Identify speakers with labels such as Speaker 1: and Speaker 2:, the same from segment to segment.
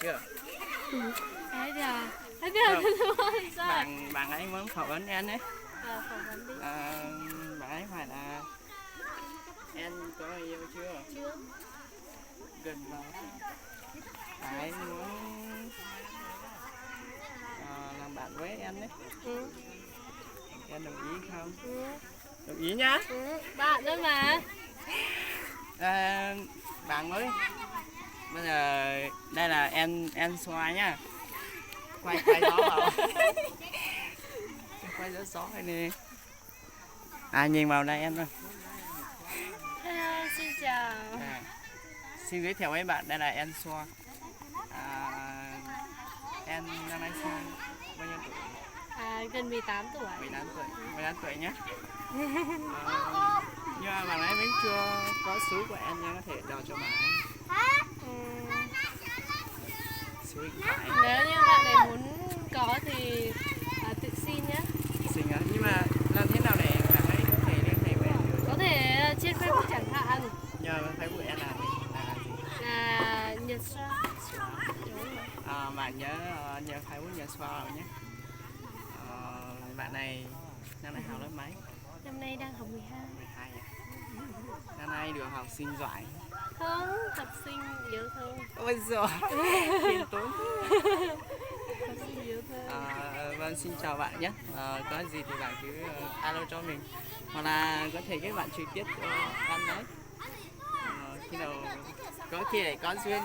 Speaker 1: chưa?
Speaker 2: Thấy chưa? Thấy chưa? Sao?
Speaker 1: Bạn ấy muốn phỏng vấn em đấy.
Speaker 2: Phỏng vấn đi.
Speaker 1: Bạn ấy hỏi là em có người yêu chưa?
Speaker 2: Chưa.
Speaker 1: Gần vào. Bạn ấy muốn làm bạn với em đấy.
Speaker 2: Ừ.
Speaker 1: Em đồng ý không?
Speaker 2: Ừ.
Speaker 1: Đồng ý nhá.
Speaker 2: Ừ. Bạn thôi mà.
Speaker 1: Bạn mới. Bây giờ đây là em xoay nhá. Quay gió vào. Quay gió này nè. Nhìn vào đây em ơi.
Speaker 2: Hello, xin chào.
Speaker 1: Xin giới thiệu với bạn, đây là em Xoa. Em năm nay bao nhiêu tuổi?
Speaker 2: Gần 18 tuổi.
Speaker 1: 18 tuổi nhé. Nhưng mà bạn ấy vẫn chưa có số của em, nhưng có thể đòi cho bạn ấy số điện thoại.
Speaker 2: Nếu như bạn ấy muốn có thì tự xin nhé.
Speaker 1: Xin á, nhưng mà làm thế nào để bạn ấy có thể liên hệ với em được?
Speaker 2: Có thể trên Facebook chẳng hạn.
Speaker 1: Nhờ Facebook em là gì?
Speaker 2: Là Nhật Xoa.
Speaker 1: Bạn nhớ Facebook nhờ Xoa rồi nhé. Bạn này năm nay học lớp mấy?
Speaker 2: Năm nay đang học 12.
Speaker 1: 12 à? Năm nay được học sinh giỏi.
Speaker 2: Không, học sinh yếu thương.
Speaker 1: Ôi giời, khiêm tốn.
Speaker 2: Học sinh yếu thương.
Speaker 1: Vâng, xin chào bạn nhé. Có gì thì bạn cứ alo cho mình, hoặc là có thể kết bạn trực tiếp cho anh đấy. Khi nào có khi để có duyên.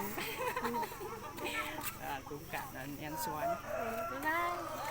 Speaker 1: Cũng cảm ơn em Xoa nhé.
Speaker 2: Bye bye.